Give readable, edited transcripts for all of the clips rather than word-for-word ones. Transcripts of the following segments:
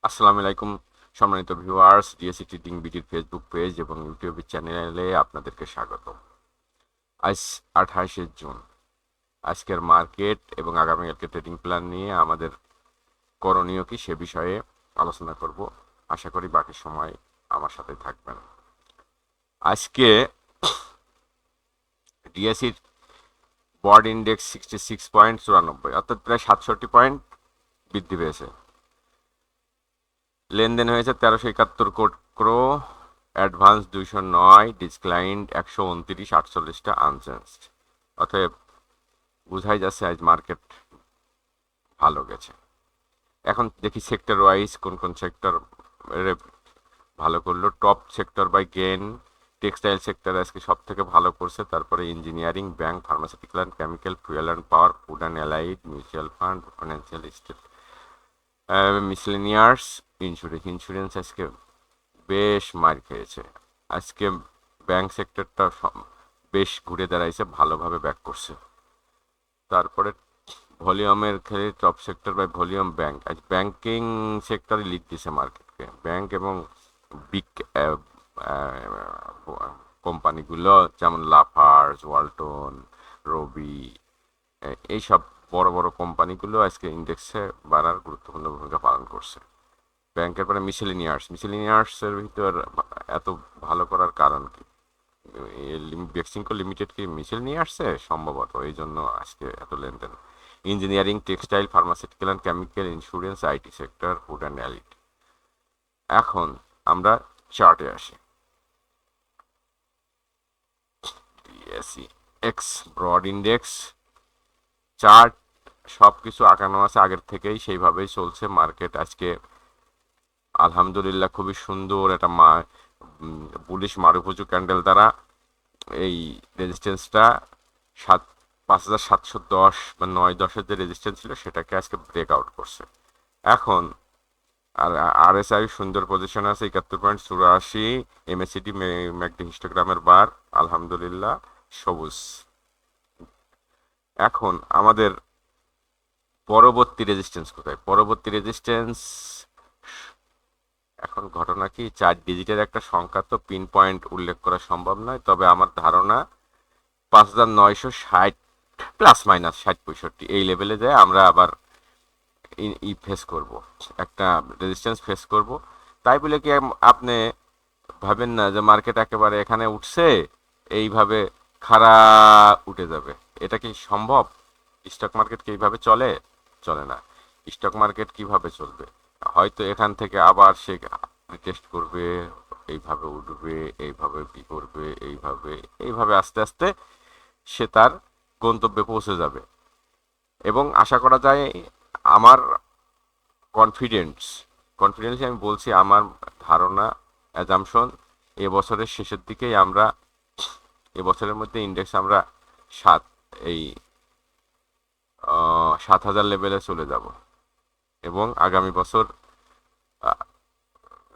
আসসালামু আলাইকুম সম্মানিত ভিউয়ার্স, ডিএসসি ট্রেডিং বিটির ফেসবুক পেজ এবং ইউটিউব চ্যানেলে আপনাদেরকে স্বাগত। আজ 28শে জুন। আজকের মার্কেট এবং আগামীকালকে ট্রেডিং প্ল্যান নিয়ে আমাদের করণীয় কি সে বিষয়ে আলোচনা করব। আশা করি বাকি সময় আমার সাথে থাকবেন। আজকে ডিএসসির বর্ড ইন্ডেক্স 66.94, অর্থাৎ প্রায় 67 পয়েন্ট বৃদ্ধি পেয়েছে। লেনদেন হয়েছে 1371 ক্রো, অ্যাডভান্স 209, ডিসক্লাইন্ড 129, 48টা আনচেঞ্জড। অতএব বোঝাই যাচ্ছে আজ মার্কেট ভালো গেছে। এখন দেখি সেক্টর ওয়াইজ কোন কোন সেক্টর ভালো করলো। Top sector by gain, textile sector আজকে সব থেকে ভালো করছে, তারপরে engineering, bank, pharmaceutical and chemical, fuel and power, food and allied, mutual fund, financial state, miscellaneous, insurance আজকে বেশ মার খেয়েছে। আজকে ব্যাংক সেক্টরটা বেশ ঘুরে দাঁড়াইছে, ভালোভাবে ব্যাক করছে। তারপরে ভলিউমের ক্ষেত্রে top sector by volume bank, আজ ব্যাংকিং সেক্টরে লিড দিছে মার্কেটকে। ব্যাংক এবং বিগ কোম্পানিগুলো যেমন লাফার্জ, ওয়ালটন, রবি, এইসব বড় বড় কোম্পানিগুলো আজকে ইন্ডেক্সে বাড়ার গুরুত্বপূর্ণ ভূমিকা পালন করছে। ব্যাংকের পরে মিসেলিনিয়ার্সের ভিতর এত ভালো করার কারণ কি? বেক্সিমকো লিমিটেড কি মিছিল নিয়ে আসছে সম্ভবত, এই জন্য আজকে এত লেনদেন। Engineering, textile, pharmaceutical and chemical, insurance, IT sector, food and allied. এখন আমরা চার্টে আসি। DSE X broad index chart সব কিছু আঁকানো আছে আগের থেকেই, সেইভাবেই চলছে মার্কেট। আজকে আলহামদুলিল্লাহ খুবই সুন্দর একটা বুলিশ মারুফুজু ক্যান্ডেল দ্বারা এই রেজিস্ট্যান্সটা 5710 বা 9-10-এর যে রেজিস্ট্যান্স ছিল সেটাকে আজকে ব্রেক আউট করছে। এখন আর আরএসআই সুন্দর পজিশন আছে 71.84, এমএসিডি ম্যাকডি হিস্টোগ্রামের বার আলহামদুলিল্লাহ সবুজ। এখন আমাদের পরবর্তী রেজিস্ট্যান্স কোথায়? পরবর্তী রেজিস্ট্যান্স এখন ঘটনা কি, 4 ডিজিটের একটা সংখ্যা তো পিন পয়েন্ট উল্লেখ করা সম্ভব নয়, তবে আমার ধারণা 5960 প্লাস মাইনাস 60-65 এই লেভেলে যায় আমরা আবার ফেস করব, একটা রেজিস্ট্যান্স ফেস করব। তাই বলে কি আপনি ভাবেন না যে মার্কেট একেবারে এখানে উঠছে এইভাবে খাড়া উঠে যাবে? এটা কি সম্ভব? স্টক মার্কেট কি এইভাবে চলে? চলে না। স্টক মার্কেট কিভাবে চলবে? হয়তো এখান থেকে আবার সে টেস্ট করবে, এইভাবে উঠবে, এইভাবে কি করবে, এইভাবে এইভাবে আস্তে আস্তে সে তার গন্তব্যে পৌঁছে যাবে। এবং আশা করা যায়, আমার কনফিডেন্স কনফিডেন্সলি আমি বলছি, আমার ধারণা, অ্যাজামশন, এবছরের শেষের দিকেই আমরা, এবছরের মধ্যে ইন্ডেক্স আমরা সাত এই 7000 লেভেলে চলে যাব এবং আগামী বছর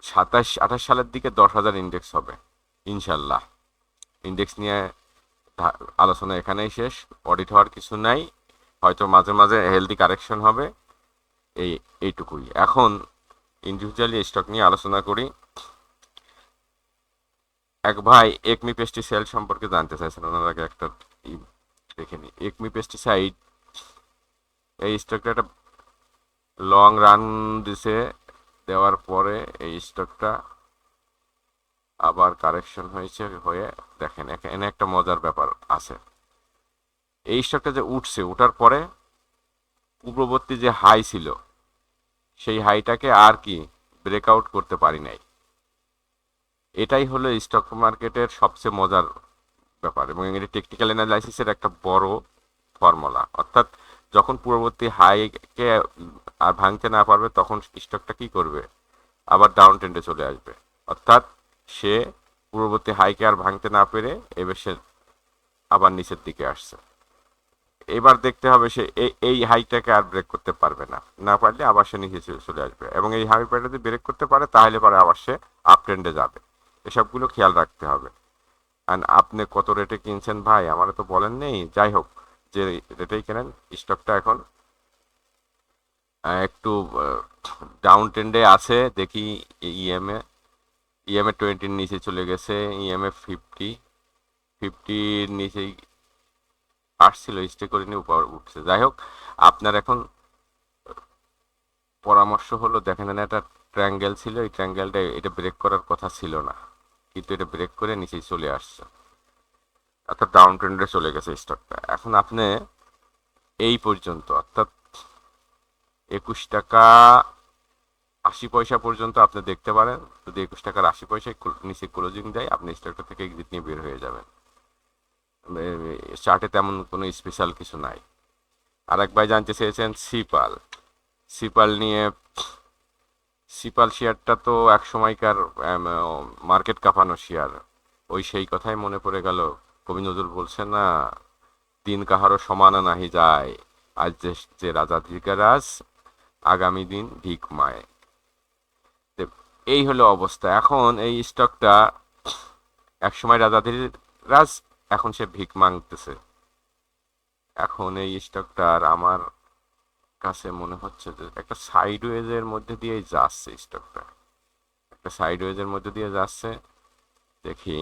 27-28 সালের দিকে 10,000 ইন্ডেক্স হবে ইনশাল্লাহ। ইন্ডেক্স নিয়ে আলোচনা এখানেই শেষ। অডিট হওয়ার কিছু নাই, হয়তো মাঝে মাঝে হেলদি কারেকশন হবে, এইটুকুই। এখন ইন্ডিভিজুয়ালি স্টক নিয়ে আলোচনা করি। এক ভাই একমি পেস্টিসাইড সম্পর্কে জানতে চাইছেন, ওনার আগে একটা দেখে নিই। একমি পেস্টিসাইড এই স্টকটা একটা লং রান দিছে, দেওয়ার পরে এই স্টকটা আবার কারেকশন হয়েছে, হয়ে দেখেন এখানে একটা মজার ব্যাপার আছে। এই স্টকটা যে উঠছে, উঠার পরে পূর্ববর্তী যে হাই ছিল সেই হাইটাকে আর কি ব্রেকআউট করতে পারি নাই। এটাই হলো স্টক মার্কেটের সবচেয়ে মজার ব্যাপার এবং এটি টেকনিক্যাল অ্যানালাইসিসের একটা বড় ফর্মুলা। অর্থাৎ যখন পূর্ববর্তী হাইকে আর ভাঙতে না পারবে তখন স্টকটা কি করবে? আবার ডাউন ট্রেন্ডে চলে আসবে। অর্থাৎ সে পূর্ববর্তী হাইকে আর ভাঙতে না পেরে এবার সে আবার নিচের দিকে আসছে। এবার দেখতে হবে সে এই হাইটাকে আর ব্রেক করতে পারবে না, না পারলে আবার সে নিচে চলে আসবে এবং এই হাইটা যদি ব্রেক করতে পারে তাহলে পরে আবার সে আপ ট্রেন্ডে যাবে। এসবগুলো খেয়াল রাখতে হবে। আর আপনি কত রেটে কিনছেন ভাই, আমার তো বলেন নেই। যাই হোক, যে রেটেই কেনেন, স্টকটা এখন একটু ডাউন ট্রেন্ডে আছে, দেখি ইএমএ, ইএমএ 20-র নিচে চলে গেছে, ইএমএ 50-র নিচেই আসছিল, স্টে করে নিয়ে উপর উঠছে। যাই হোক, আপনার এখন পরামর্শ হলো, দেখেন না একটা ট্রায়াঙ্গেল ছিল, এই ট্রায়াঙ্গেলটা এটা ব্রেক করার কথা ছিল না, কিন্তু এটা ব্রেক করে নিচেই চলে আসছে, অর্থাৎ ডাউন ট্রেন্ডে চলে গেছে স্টকটা। এখন আপনি এই পর্যন্ত, অর্থাৎ 21 টাকা 80 পয়সা পর্যন্ত আপনি দেখতে পারেন। যদি 21 টাকার 80 পয়সায় নিচে ক্লোজিং দেয়, আপনি স্টকটা থেকে এক্সিট নিয়ে বের হয়ে যাবেন। চার্টে তেমন কোনো স্পেশাল কিছু নাই। আরেক ভাই জানতে চেয়েছেন সিপাল, সিপাল নিয়ে। সিপাল শেয়ারটা তো এক সময়কার মার্কেট কাঁপানো শেয়ার, ওই সেই কথাই মনে পড়ে গেল। কবি নজরুল বলছেন না, দিন কাহারও সমানা নাহি যায়, আজ যে রাজাধিকারাজ, আগামী দিন ভিক মায়। এই হলো অবস্থা। এখন এই স্টকটা একসময় রাজাধিরাজ, এখন সে ভিক মাংতেছে। এখন এই স্টকটার আমার কাছে মনে হচ্ছে যে একটা সাইডওয়েজের মধ্যে দিয়ে যাচ্ছে স্টকটা, একটা সাইডওয়েজের মধ্যে দিয়ে যাচ্ছে। দেখি,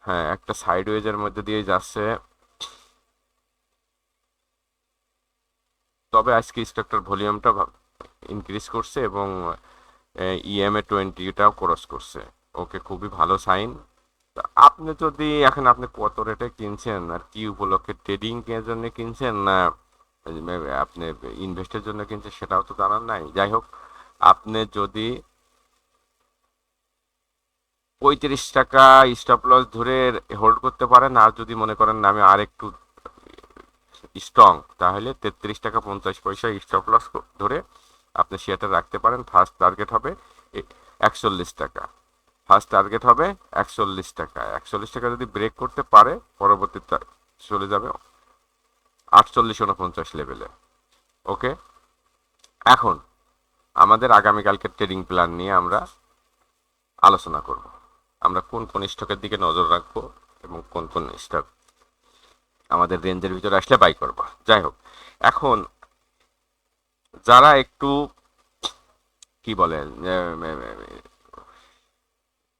হ্যাঁ, একটা সাইডওয়েজের মধ্যে দিয়ে যাচ্ছে। তবে আজকে স্টকটার ভলিউমটা ইনক্রিজ করছে এবং ইএমএ 20টাও ক্রস করছে। ওকে, খুবই ভালো সাইন। আপনি যদি এখন, আপনি কত রেটে কিনছেন আর কি উপলক্ষে, ট্রেডিং এর জন্য কিনছেন না আপনি ইনভেস্টের জন্য কিনছেন, সেটাও তো জানার নাই। যাই হোক, আপনি যদি 35 টাকা স্টপ লস ধরে হোল্ড করতে পারেন, আর যদি মনে করেন না আমি আর একটু স্ট্রং, তাহলে 33 টাকা 50 পয়সা স্টপ লস ধরে আপনি শেয়ারটা রাখতে পারেন। ফার্স্ট টার্গেট হবে 41 টাকা, ফার্স্ট টার্গেট হবে 41 টাকা। 41 টাকা যদি ব্রেক করতে পারে, পরবর্তীতে চলে যাবে 48-49 লেভেলে। ওকে, এখন আমাদের আগামীকালকের ট্রেডিং প্ল্যান নিয়ে আমরা আলোচনা করব। আমরা কোন কোন স্টকের দিকে নজর রাখবো এবং কোন কোন স্টক আমাদের রেঞ্জের ভিতরে আসলে বাই করব। যাই হোক, এখন যারা একটু কি বলেন,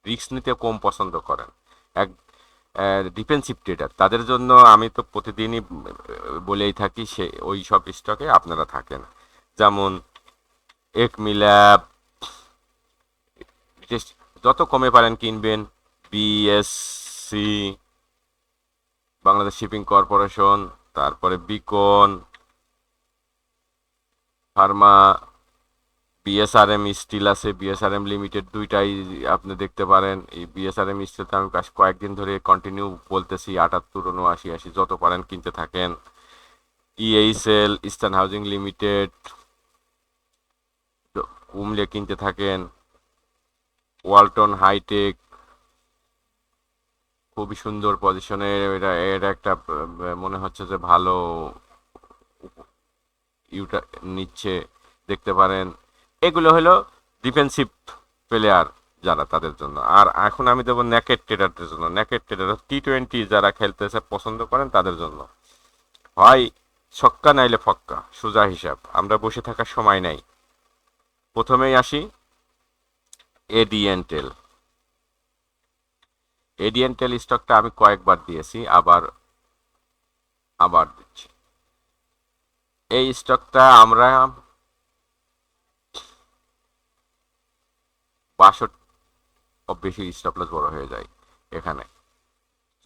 রিস্ক নিতে কম পছন্দ করেন, এক ডিফেন্সিভ ট্রেডার, তাদের জন্য আমি তো প্রতিদিনই বলেই থাকি সে ওই সব স্টকে আপনারা থাকেন। যেমন একমিল্যাব, যত কমে পারেন কিনবেন। বিএসসি, বাংলাদেশ শিপিং কর্পোরেশন, তারপরে বিকন ফার্মা, বিএসআরএম স্টিল আছে, বিএসআরএম লিমিটেড, দুইটাই আপনি দেখতে পারেন। এই বিএসআরএম স্টিল আমি কয়েকদিন ধরে কন্টিনিউ বলতেছি 78, 79, 80, যত পারেন কিনতে থাকেন। ইএইচএল, ইস্টার্ন হাউজিং লিমিটেড, কুমলে কিনতে থাকেন। ওয়ালটন হাইটেক, খুবই সুন্দর পজিশনে, এটা এটা একটা মনে হচ্ছে যে ভালো ইউটা নিচ্ছে, দেখতে পারেন। এগুলো হলো ডিফেন্সিভ প্লেয়ার যারা, তাদের জন্য। আর এখন আমি দেবো নেকেড ট্রেডারদের জন্য। নেকেড ট্রেডার T20 যারা খেলতেছে পছন্দ করেন, তাদের জন্য হয় ছক্কা নাইলে ফক্কা, সোজা হিসাব। আমরা বসে থাকার সময় নাই। প্রথমেই আসি এডিএনটেল। এডিএনটেল স্টকটা আমি কয়েকবার দিয়েছি, আবার আবার দিচ্ছি। এই স্টকটা আমরা 62, বেশি স্টপ লস বড় হয়ে যায় এখানে।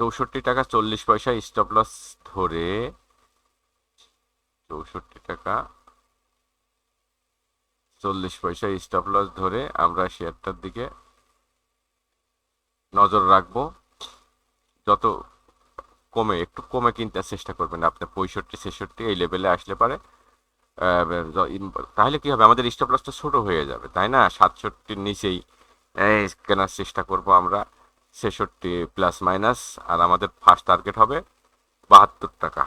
64 টাকা 40 পয়সা স্টপ লস ধরে, 64 টাকা 40 পয়সা স্টপ লস ধরে আমরা শেয়ারটার দিকে নজর রাখবো। যত কমে, একটু কমে কিনতে চেষ্টা করবেন আপনি। 65-66 এই লেভেলে আসলে পারে, তাহলে কি হবে, আমাদের স্টপ লসটা ছোট হয়ে যাবে, তাই না? 67-র নিচেই কেনার চেষ্টা করব আমরা, 66 প্লাস মাইনাস। আর আমাদের ফার্স্ট টার্গেট হবে 72 টাকা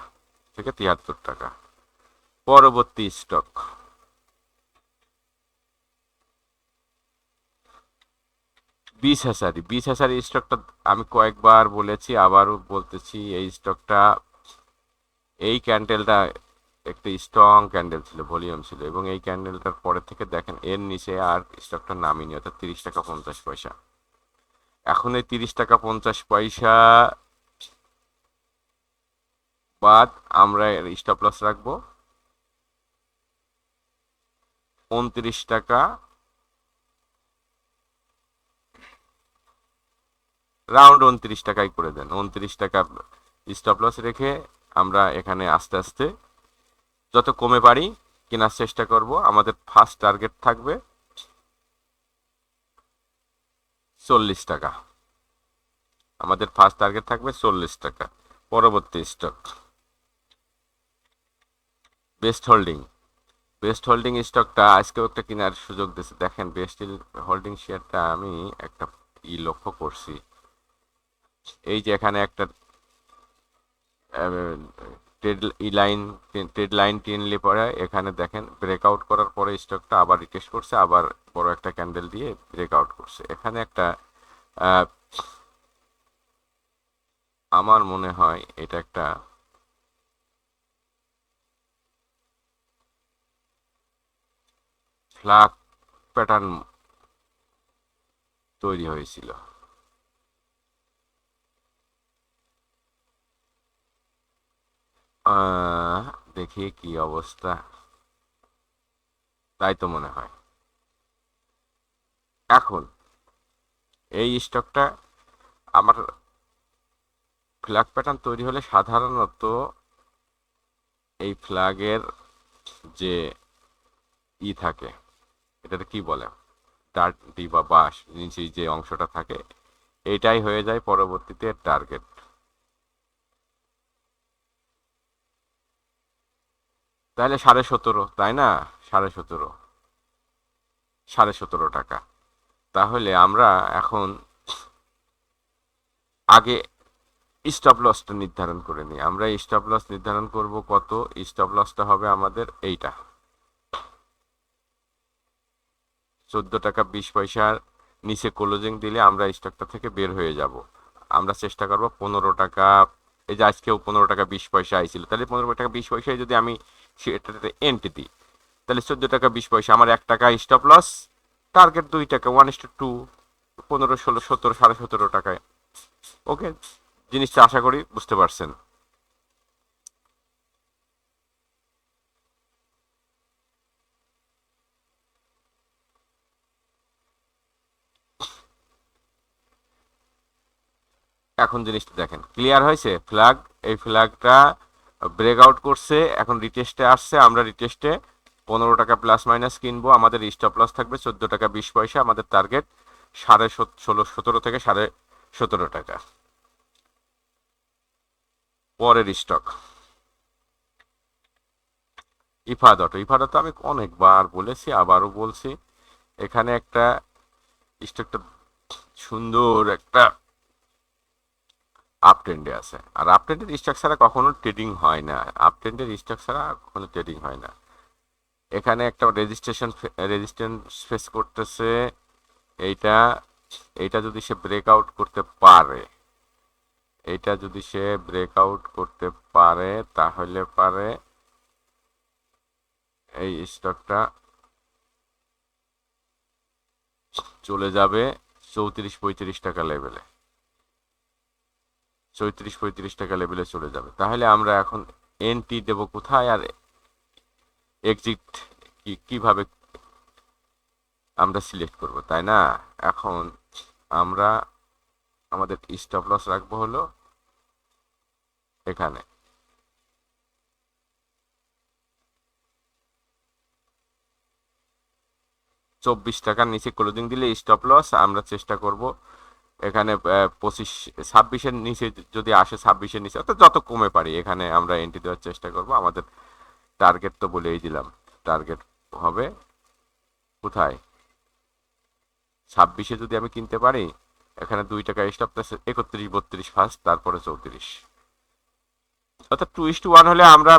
থেকে 73 টাকা। পরবর্তী স্টক বিসহাসারি। বিসহাসারি স্টকটা আমি কয়েকবার বলেছি, আবারও বলতেছি, এই স্টকটা এই ক্যান্ডেলটা একটা স্ট্রং ক্যান্ডেল ছিল, ভলিউম ছিল, এবং এই ক্যান্ডেলটার পরে থেকে দেখেন এর নিচে আর স্টকটা নামিনি, অর্থাৎ 30 টাকা 50 পয়সা। এখন এই 30 টাকা 50 পয়সা বাদ আমরা স্টপ লস রাখবো 29 টাকা, রাউন্ড 29 টাকাই করে দেন, 29 টাকা স্টপ লস রেখে আমরা এখানে আস্তে আস্তে যত কমে পারি কেনার চেষ্টা করব। আমাদের ফার্স্ট টার্গেট থাকবে 40 টাকা, আমাদের ফার্স্ট টার্গেট থাকবে 40 টাকা। পরবর্তী stock best holding. Best holding স্টকটা আজকেও একটা কেনার সুযোগ দিয়েছে। দেখেন বেস্ট হোল্ডিং শেয়ারটা আমি একটা লক্ষ্য করছি, এই যে এখানে একটা ট্রেড লাইন টেনলে পরে এখানে দেখেন ব্রেকআউট করার পরে স্টকটা আবার রিটেস্ট করছে, আবার বড় একটা ক্যান্ডেল দিয়ে ব্রেকআউট করছে। এখানে একটা আমার মনে হয় এটা একটা ফ্ল্যাগ প্যাটার্ন তৈরি হয়েছিল। দেখি কি অবস্থা, তাই তো মনে হয়। এখন এই স্টকটা আমার ফ্ল্যাগ প্যাটার্ন তৈরি হলে সাধারণত এই ফ্ল্যাগের যে থাকে, এটাতে কি বলে, ডার্টি বা বাঁশ নিচে যে অংশটা থাকে, এটাই হয়ে যায় পরবর্তীতে টার্গেট। তাহলে 17.5, তাই না? 17.5, 17.5 টাকা। তাহলে আমরা এখন আগে স্টপ লসটা নির্ধারণ করে নিই। আমরা স্টপ লস নির্ধারণ করব কত? স্টপ লসটা হবে আমাদের এইটা, 14 টাকা 20 পয়সার নিচে ক্লোজিং দিলে আমরা স্টকটা থেকে বের হয়ে যাব। আমরা চেষ্টা করব 15 টাকা, এই যে আজকেও 15 টাকা 20 পয়সা আইছিল, তাহলে 15 টাকা 20 পয়সায় যদি আমি সেটাতে এন্ট্রি দিই, তাহলে 14 টাকা 20 পয়সা আমার 1 টাকা স্টপ লস, টার্গেট 2 টাকা, 1:2, 15 16 17 17.5 টাকায়। ওকে, জিনিসটা আশা করি বুঝতে পারছেন। এখন জিনিসটা দেখেন ক্লিয়ার হয়েছে। ফ্ল্যাগ, এই ফ্ল্যাগটা ব্রেকআউট করছে, এখন রিটেস্টে আসছে, আমরা রিটেস্টে 15 টাকা প্লাস মাইনাস কিনবো। আমাদের স্টপ লস থাকবে 14 টাকা 20 পয়সা, আমাদের টার্গেট 17 থেকে 17.5 টাকা। পরের স্টক ইফাদত। ইফাদত আমি অনেকবার বলেছি, আবারও বলছি, এখানে একটা স্টকটা সুন্দর একটা আপ ট্রেন্ডে আছে, আর আপ ট্রেন্ডের স্টক ছাড়া কখনো ট্রেডিং হয় না, আপ ট্রেন্ডের স্টক ছাড়া কখনো ট্রেডিং হয় না। এখানে একটা রেজিস্ট্যান্স ফেস করতেছে, এইটা এইটা যদি সে ব্রেকআউট করতে পারে, এইটা যদি সে ব্রেকআউট করতে পারে তাহলে পারে এই স্টকটা চলে যাবে 34-35 টাকা লেভেলে, 34-35 টাকা লেভেলে চলে যাবে। তাহলে আমরা এখন এন্ট্রি দেব কোথায়, আর এক্সিট কিভাবে আমরা সিলেক্ট করব, তাই না? এখন আমরা আমাদের স্টপ লস রাখবো হলো এখানে, 24 টাকার নিচে ক্লোজিং দিলে স্টপ লস আমরা চেষ্টা করব এখানে 26-26-এর নিচে যদি আসে, 26-এর নিচে অর্থাৎ যত কমে পারি এখানে আমরা এন্ট্রি দেওয়ার চেষ্টা করব। আমাদের টার্গেট তো বলেই দিলাম, টার্গেট হবে কোথায়, 26-এ যদি আমি কিনতে পারি, এখানে 2 টাকা স্টপ, 31-32 ফার্স্ট, তারপরে 34, অর্থাৎ 2:1 হলে আমরা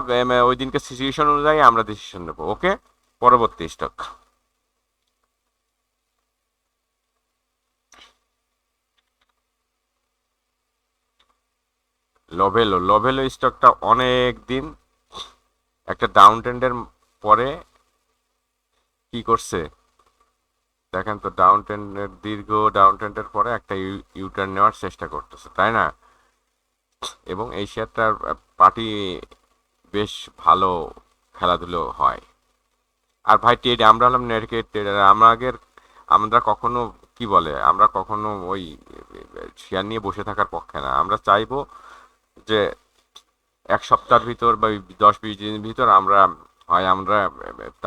ওই দিনকে সিচুয়েশন অনুযায়ী আমরা ডিসিশন নেব। ওকে, পরবর্তী স্টক লভেলো। লভেলো স্টকটা অনেক দিন একটা ডাউন ট্রেন্ডের পরে কি করছে দেখেন তো, ডাউন ট্রেন্ডের দীর্ঘ ডাউন ট্রেন্ডের পরে একটা ইউটার্ন নেওয়ার চেষ্টা করতেছে, তাই না? এবং এই শেয়ারটার পার্টি বেশ ভালো খেলাধুলো হয়। আর ভাই ট্রেড, আমরা হলাম নেটকে ট্রেডার, আমরা কখনো কি বলে, আমরা কখনো ওই শেয়ার নিয়ে বসে থাকার পক্ষে না। আমরা চাইবো যে এক সপ্তাহের ভিতর বা 10-20 দিনের ভিতর আমরা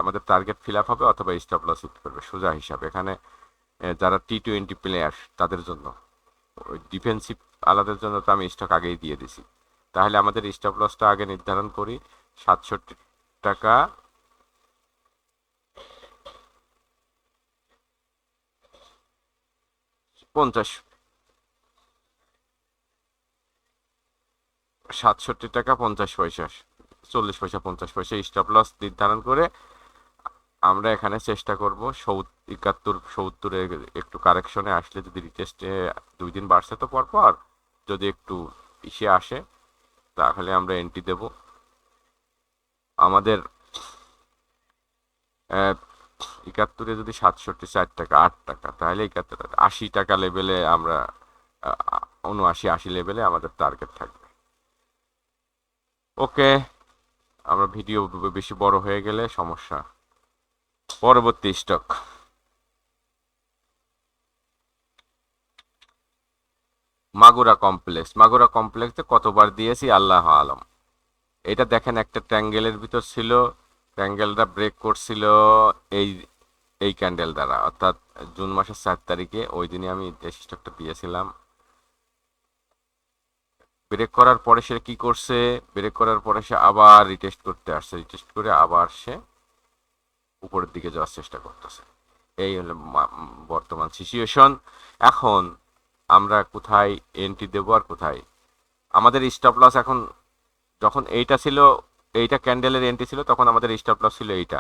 আমাদের টার্গেট ফিল আপ হবে অথবা স্টপ লস হিট করবে, সোজা হিসাব। এখানে যারা T20 প্লেয়ার তাদের জন্য, ওই ডিফেন্সিভ আলাদের জন্য তো আমি স্টক আগেই দিয়ে দিছি। তাহলে আমাদের স্টপ লসটা আগে নির্ধারণ করি 67 টাকা 50, 67 টাকা 50 পয়সা, 40 পয়সা 50 পয়সা স্টপ লস নির্ধারণ করে আমরা এখানে চেষ্টা করব 71-72-এ একটু কারেকশনে আসলে, যদি রিটেস্টে 2 দিন বাড়ছে তো পরপর যদি একটু ইসে আসে তাহলে আমরা এন্ট্রি দেব। আমাদের 71-এ যদি 67 4 টাকা 8 টাকা, তাহলে 80 টাকা লেভেলে আমরা 79-80 লেভেলে আমাদের টার্গেট থাকবে। ওকে, আমরা ভিডিও বেশি বড় হয়ে গেলে সমস্যা। পরবর্তী স্টক মাগুরা কমপ্লেক্সে কতবার দিয়েছি আল্লাহ আলম। এটা দেখেন একটা ট্রায়াঙ্গেলের ভিতর ছিল, ট্রায়াঙ্গেলটা ব্রেক করছিল এই এই ক্যান্ডেল দ্বারা, অর্থাৎ জুন মাসের 4 তারিখে, ওই দিনে আমি এই স্টকটা দিয়েছিলাম। ব্রেক করার পরে সে কি করছে, ব্রেক করার পরে সে আবার রিটেস্ট করতে আসছে, রিটেস্ট করে আবার সে উপরের দিকে যাওয়ার চেষ্টা করতেছে। এই হলো বর্তমান সিচুয়েশন। এখন আমরা কোথায় এন্ট্রি দেবো আর কোথায় আমাদের স্টপ লস? এখন যখন এইটা ছিল, এইটা ক্যান্ডেলের এন্ট্রি ছিল, তখন আমাদের স্টপ লস ছিল এইটা,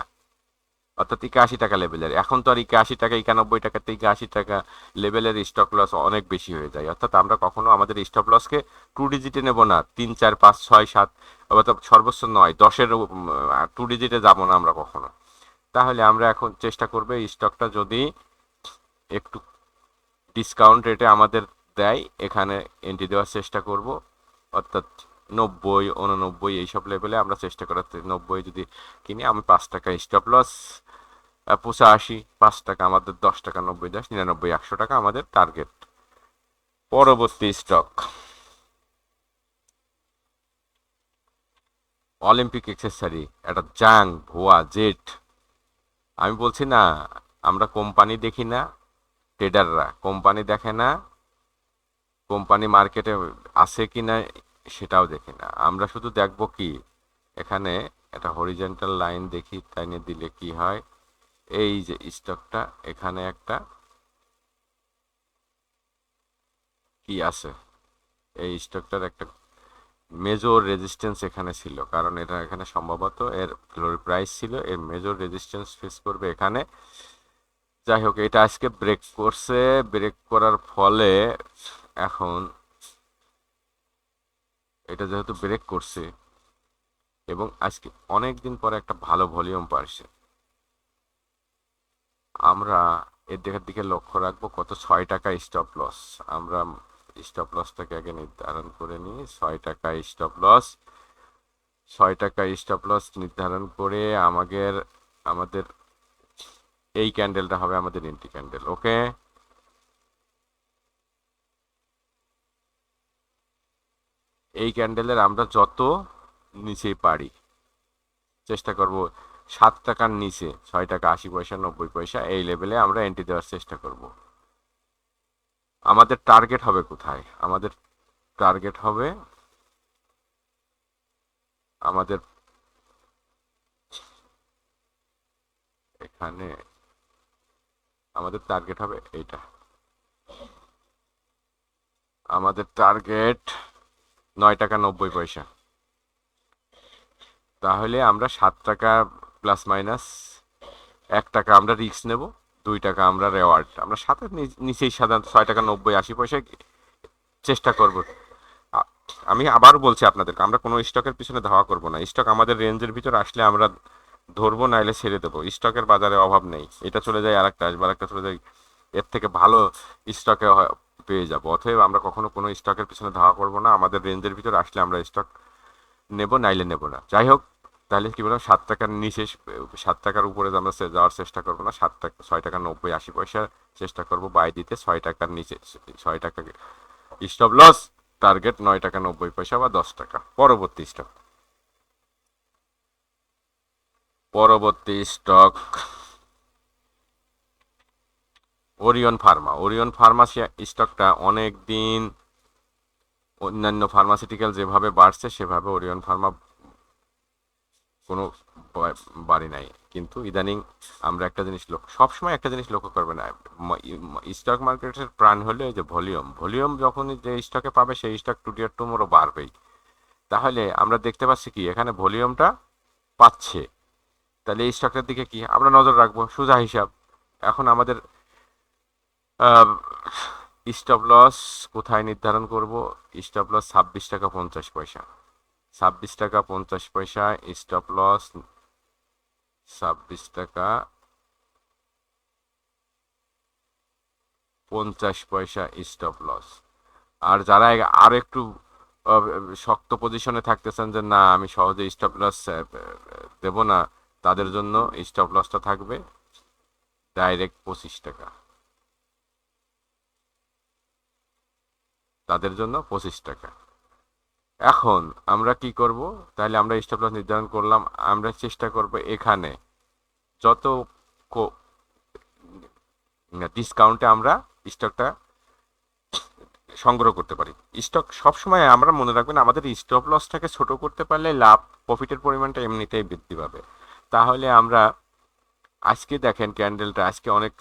অর্থাৎ 81 টাকা লেভেলের। এখন তো আর 81 টাকা 91 টাকা 81 টাকা লেভেলের স্টপ লস অনেক বেশি হয়ে যায়। অর্থাৎ আমরা কখনো আমাদের স্টপ লসকে 2 ডিজিটে নেব না, 3 4 5 6 7, অর্থাৎ সর্বোচ্চ 9 10-এর 2 ডিজিটে যাব না আমরা কখনো। তাহলে আমরা এখন চেষ্টা করবো এই স্টকটা যদি একটু ডিসকাউন্ট রেটে আমাদের দেয়, এখানে এন্ট্রি দেওয়ার চেষ্টা করব। অর্থাৎ 90 89 এইসব লেভেলে আমরা চেষ্টা করার, 90 যদি কিনি আমি 5 টাকা স্টপ লস, 85 5 টাকা আমাদের, 10 টাকা 90 10 99 100 টাকা আমাদের টার্গেট। পরবর্তী স্টক অলিম্পিক এক্সেসরি, একটা জাং ভুয়া জেট। আমি বলছি না, আমরা কোম্পানি দেখি না, ট্রেডাররা কোম্পানি দেখে না, কোম্পানি মার্কেটে আছে কি না সেটাও দেখি না। আমরা শুধু দেখব কি, এখানে একটা হরিজন্টাল লাইন দেখি, তাই নিয়ে দিলে কি হয়। এই যে স্টকটা, এখানে একটা কি আছে, এই স্টকটার একটা মেজর রেজিস্ট্যান্স এখানে ছিল, কারণ এটা এখানে সম্ভবত এর ফ্লোর প্রাইস ছিল, এর মেজর রেজিস্ট্যান্স ফেস করবে এখানে। যাই হোক, এটা আজকে ব্রেক করছে, ব্রেক করার ফলে এখন এটা যেহেতু ব্রেক করছে এবং আজকে অনেক দিন পরে একটা ভালো ভলিউম পাচ্ছে, আমরা এর দিকের দিকে লক্ষ্য রাখবো। কত? 6 টাকা স্টপ লস। আমরা স্টপ লসটাকে আগে নির্ধারণ করে নিই। 6 টাকা স্টপ লস, 6 টাকা স্টপ লস নির্ধারণ করে আমাদের এই ক্যান্ডেলটা হবে আমাদের এন্ট্রি ক্যান্ডেল। ওকে, এই ক্যান্ডেলের আমরা যত নিচে পারি চেষ্টা করব 7 টাকার নিচে, 6 টাকা 80 পয়সা 90 পয়সা এই লেভেলে আমরা এন্ট্রি দেওয়ার চেষ্টা করব। আমাদের টার্গেট হবে কোথায়? আমাদের টার্গেট হবে আমাদের এখানে, আমাদের টার্গেট হবে এইটা, আমাদের টার্গেট 9 টাকা 90 পয়সা। তাহলে আমরা 7 টাকা প্লাস মাইনাস 1 টাকা আমরা রিস্ক নেব, 2 টাকা আমরা রেওয়ার্ড, আমরা সাথে নিচেই সাধারণত 6 টাকা 90 80 পয়সায় চেষ্টা করব। আমি আবার বলছি আপনাদেরকে, আমরা কোনো স্টকের পিছনে ধাওয়া করব না। স্টক আমাদের রেঞ্জের ভিতর আসলে আমরা ধরবো, নাইলে ছেড়ে দেবো। স্টকের বাজারে অভাব নেই, এটা চলে যায় আরেকটা আসবে, আরেকটা চলে যায়, এর থেকে ভালো স্টকে পেয়ে যাবো। অতএব আমরা কখনো কোনো স্টকের পিছনে ধাওয়া করব না। আমাদের রেঞ্জের ভিতর আসলে আমরা স্টক নেব, নাইলে নেব না। যাই হোক, তাহলে কি বললাম, 7 টাকার নিচে, 7 টাকার উপরে আমরা যাওয়ার চেষ্টা করবো না। 7 টাকা, 6 টাকা 90-80 পয়সা চেষ্টা করবো বাই দিতে। 6 টাকার নিচে, 6 টাকা স্টপ লস, টার্গেট 9 টাকা 90 পয়সা বা 10 টাকা। পরবর্তী স্টক, পরবর্তী stock Orion Pharma. Orion Pharma স্টকটা অনেক দিন অন্যান্য ফার্মাসিউটিক্যাল যেভাবে বাড়ছে সেভাবে ওরিয়ন ফার্মা কোনো বাড়ি নাই। কিন্তু ইদানিং আমরা একটা জিনিস সবসময় একটা জিনিস লক্ষ্য করবে না, স্টক মার্কেটের প্রাণ হলো এই যে ভলিউম। ভলিউম যখনই যে স্টকে পাবে সেই স্টক টুডে আর টুমোরো বাড়বেই। তাহলে আমরা দেখতে পাচ্ছি কি এখানে ভলিউমটা পাচ্ছে, তাহলে এই স্টকটার দিকে কি আমরা নজর রাখবো, সোজা হিসাব। এখন আমাদের স্টপ লস কোথায় নির্ধারণ করব? স্টপ লস 26 টাকা 50 পয়সা। 26 টাকা 50 পয়সা স্টপ লস, 26 টাকা 50 পয়সা স্টপ লস। আর যারা আর একটু শক্ত পজিশনে থাকতেছেন যে না আমি সহজে স্টপ লস দেব না, তাদের জন্য স্টপ লসটা থাকবে ডাইরেক্ট 25 টাকা। তাদের জন্য 25 টাকা। এখন আমরা কি করব? তাহলে আমরা স্টপ লস নির্ধারণ করলাম। আমরা চেষ্টা করব এখানে যত ডিসকাউন্টে আমরা স্টকটা সংগ্রহ করতে পারি। স্টক সবসময় আমরা মনে রাখবেন, আমাদের স্টপ লসটাকে ছোট করতে পারলে লাভ, প্রফিটের পরিমাণটা এমনিতেই বৃদ্ধি পাবে। তাহলে আমরা আজকে দেখেন ক্যান্ডেলটা আজকে অনেক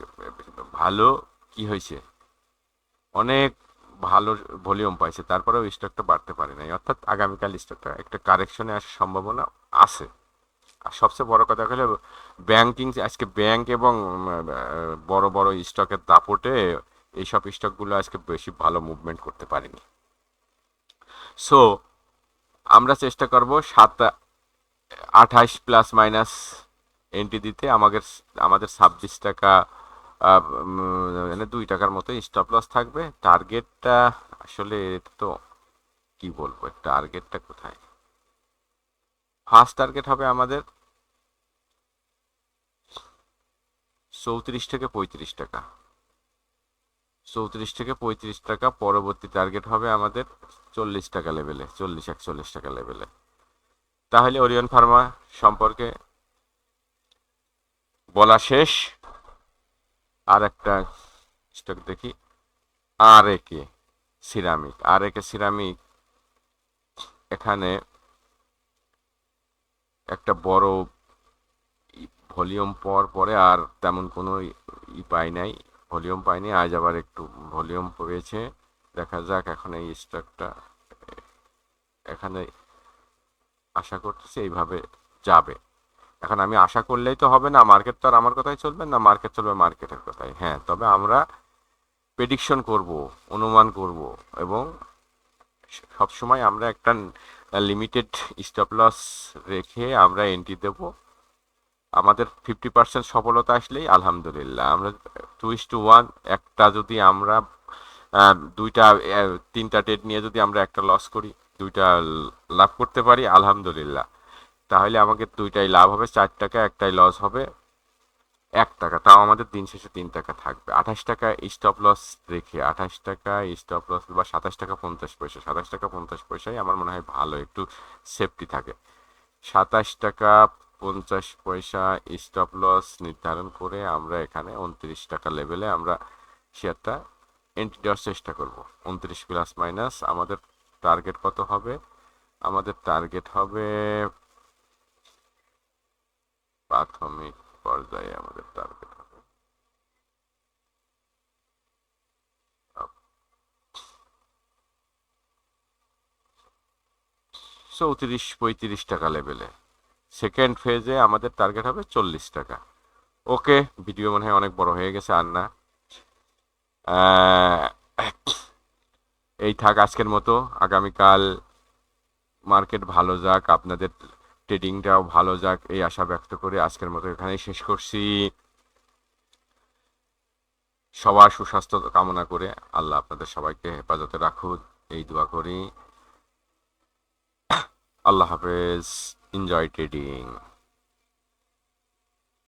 ভালো কি হয়েছে, অনেক ভালো ভলিউম পাইছে, তারপরেও স্টকটা বাড়তে পারে নাই। অর্থাৎ আগামীকাল স্টকটা একটা কারেকশনে আসার সম্ভাবনা আছে। আর সবচেয়ে বড় কথা হলো ব্যাংকিং, আজকে ব্যাংক এবং বড় বড় স্টকের দাপটে এইসব স্টকগুলো আজকে বেশি ভালো মুভমেন্ট করতে পারেনি। সো আমরা চেষ্টা করব 28 প্লাস মাইনাস এন্ট্রি দিতে। আমাদের আমাদের 26 টাকা 2 টাকার মতো স্টপ লস থাকবে। টার্গেটটা আসলে এটা তো কি বলবো, টার্গেটটা কোথায়? ফার্স্ট টার্গেট হবে আমাদের 34 থেকে 35 টাকা। 34 থেকে 35 টাকা। পরবর্তী টার্গেট হবে আমাদের 40 টাকা লেভেলে, 40-41 টাকা লেভেলে। তাহলে ওরিয়ন ফার্মা সম্পর্কে বলা শেষ। আর একটা স্টক দেখি, আর একে সিরামিক। আর একে সিরামিক এখানে একটা বড় ভলিউম পাওয়ার পরে আর তেমন কোনো পাই নাই, ভলিউম পাইনি। আজ আবার একটু ভলিউম পেয়েছে, দেখা যাক এখন এই স্টকটা এখানে আশা করতেছি এইভাবে যাবে। এখন আমি আশা করলেই তো হবে না, মার্কেট তো আর আমার কথাই চলবে না, মার্কেট চলবে মার্কেটের কথাই। হ্যাঁ, তবে আমরা প্রেডিকশন করব, অনুমান করব, এবং সবসময় আমরা একটা লিমিটেড স্টপ লস রেখে আমরা এন্ট্রি দেব। আমাদের 50% সফলতা আসলেই আলহামদুলিল্লাহ। আমরা 2:1, একটা যদি আমরা দুইটা 3টা ট্রেড নিয়ে যদি আমরা একটা লস করি, দুইটা লাভ করতে পারি আলহামদুলিল্লাহ, তাহলে আমাকে দুইটাই লাভ হবে 4 টাকা, একটাই লস হবে 1 টাকা। তাও আমাদের দিন শেষে 3 টাকা থাকবে। 28 টাকা স্টপ লস রেখে, 28 টাকা স্টপ লস বা 27 টাকা 50 পয়সা, 27 টাকা 50 পয়সায় আমার মনে হয় ভালো একটু সেফটি থাকে। 27 টাকা 50 পয়সা স্টপ লস নির্ধারণ করে আমরা এখানে 29 টাকা লেভেলে আমরা শেয়ারটা এন্ট্রি দেওয়ার চেষ্টা করব। 29 প্লাস মাইনাস আমাদের টার্গেট কত হবে? আমাদের টার্গেট হবে প্রাথমিক পর্যায়ে আমাদের টার্গেট হবে 34-35 টাকা লেভেলে। সেকেন্ড ফেজে আমাদের টার্গেট হবে 40 টাকা। ওকে, ভিডিও মনে হয় অনেক বড় হয়ে গেছে, আর না। এই থাক আজকের মতো। আগামীকাল মার্কেট ভালো যাক, আপনাদের ট্রেডিংটাও ভালো যাক, এই আশা ব্যক্ত করে আজকের মতো এখানেই শেষ করছি। সবার সুস্বাস্থ্য কামনা করে আল্লাহ আপনাদের সবাইকে হেফাজতে রাখুন, এই দোয়া করি। আল্লাহ হাফেজ। Enjoy trading.